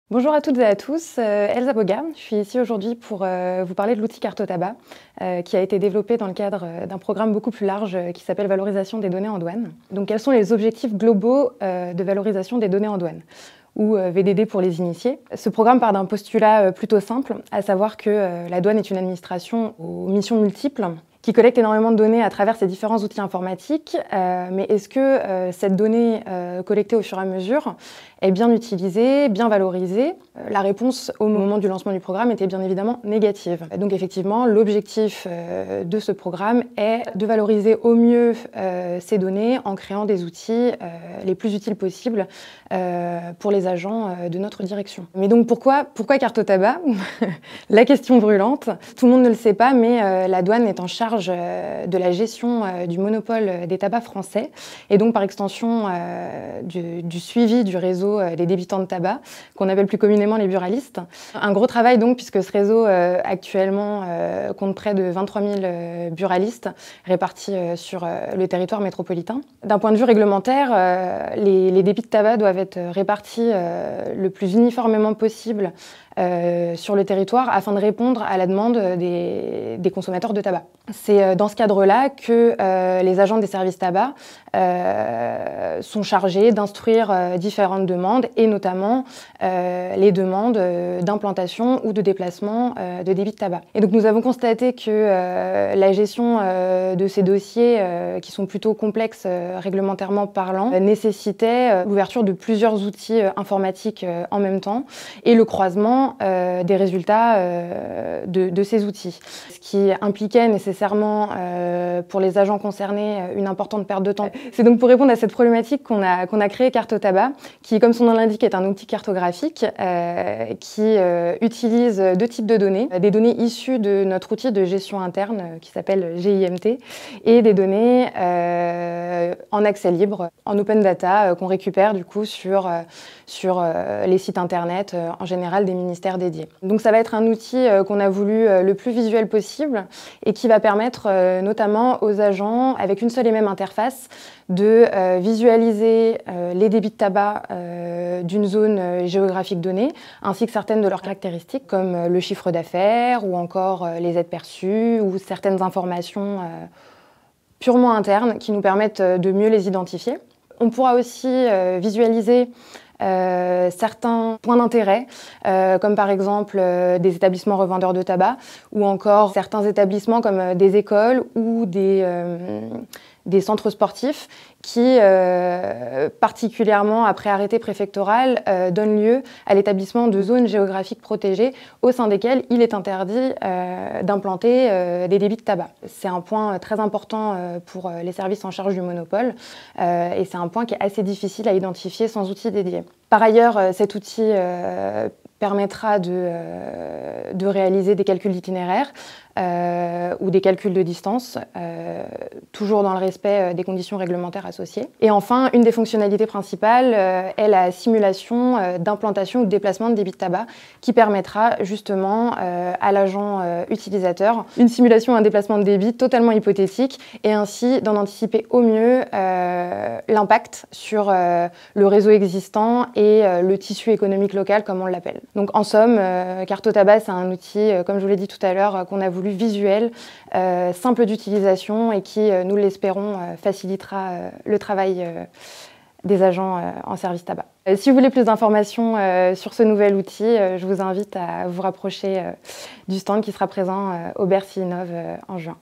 Bonjour à toutes et à tous, Elsa Boga. Je suis ici aujourd'hui pour vous parler de l'outil Carte-Tabac qui a été développé dans le cadre d'un programme beaucoup plus large qui s'appelle Valorisation des données en douane. Donc quels sont les objectifs globaux de valorisation des données en douane, ou VDD pour les initiés? Ce programme part d'un postulat plutôt simple, à savoir que la douane est une administration aux missions multiples qui collecte énormément de données à travers ces différents outils informatiques, mais est-ce que cette donnée collectée au fur et à mesure est bien utilisée, bien valorisée? La réponse au moment du lancement du programme était bien évidemment négative. Donc effectivement, l'objectif de ce programme est de valoriser au mieux ces données en créant des outils les plus utiles possibles pour les agents de notre direction. Mais donc pourquoi Carte-Tabac? La question brûlante. Tout le monde ne le sait pas, mais la douane est en charge de la gestion du monopole des tabacs français et donc par extension du suivi du réseau des débitants de tabac, qu'on appelle plus communément les buralistes. Un gros travail donc, puisque ce réseau actuellement compte près de 23 000 buralistes répartis sur le territoire métropolitain. D'un point de vue réglementaire, les débits de tabac doivent être répartis le plus uniformément possible sur le territoire afin de répondre à la demande des consommateurs de tabac. C'est dans ce cadre-là que les agents des services tabac sont chargés d'instruire différentes demandes et notamment les demandes d'implantation ou de déplacement de débits de tabac. Et donc nous avons constaté que la gestion de ces dossiers qui sont plutôt complexes réglementairement parlant nécessitait l'ouverture de plusieurs outils informatiques en même temps et le croisement des résultats de ces outils. Ce qui impliquait nécessairement pour les agents concernés une importante perte de temps. C'est donc pour répondre à cette problématique qu'on a créé Carte-Tabac, qui, comme son nom l'indique, est un outil cartographique qui utilise deux types de données. Des données issues de notre outil de gestion interne qui s'appelle GIMT et des données en accès libre, en open data, qu'on récupère du coup sur les sites internet en général des ministères dédiés. Donc ça va être un outil qu'on a voulu le plus visuel possible et qui va permettre notamment aux agents, avec une seule et même interface, de visualiser les débits de tabac d'une zone géographique donnée, ainsi que certaines de leurs caractéristiques, comme le chiffre d'affaires ou encore les aides perçues ou certaines informations purement internes qui nous permettent de mieux les identifier. On pourra aussi visualiser certains points d'intérêt, comme par exemple des établissements revendeurs de tabac ou encore certains établissements comme des écoles ou des centres sportifs qui, particulièrement après arrêté préfectoral, donnent lieu à l'établissement de zones géographiques protégées au sein desquelles il est interdit d'implanter des débits de tabac. C'est un point très important pour les services en charge du monopole et c'est un point qui est assez difficile à identifier sans outil dédié. Par ailleurs, cet outil permettra de réaliser des calculs d'itinéraire ou des calculs de distance, toujours dans le respect des conditions réglementaires associées. Et enfin, une des fonctionnalités principales est la simulation d'implantation ou de déplacement de débits de tabac qui permettra justement à l'agent utilisateur une simulation et un déplacement de débit totalement hypothétique et ainsi d'en anticiper au mieux l'impact sur le réseau existant et le tissu économique local comme on l'appelle. Donc en somme, Carte-Tabac, c'est un outil, comme je vous l'ai dit tout à l'heure, qu'on a voulu visuel, simple d'utilisation et qui, nous l'espérons, facilitera le travail des agents en service tabac. Si vous voulez plus d'informations sur ce nouvel outil, je vous invite à vous rapprocher du stand qui sera présent au Bercy Innov en juin.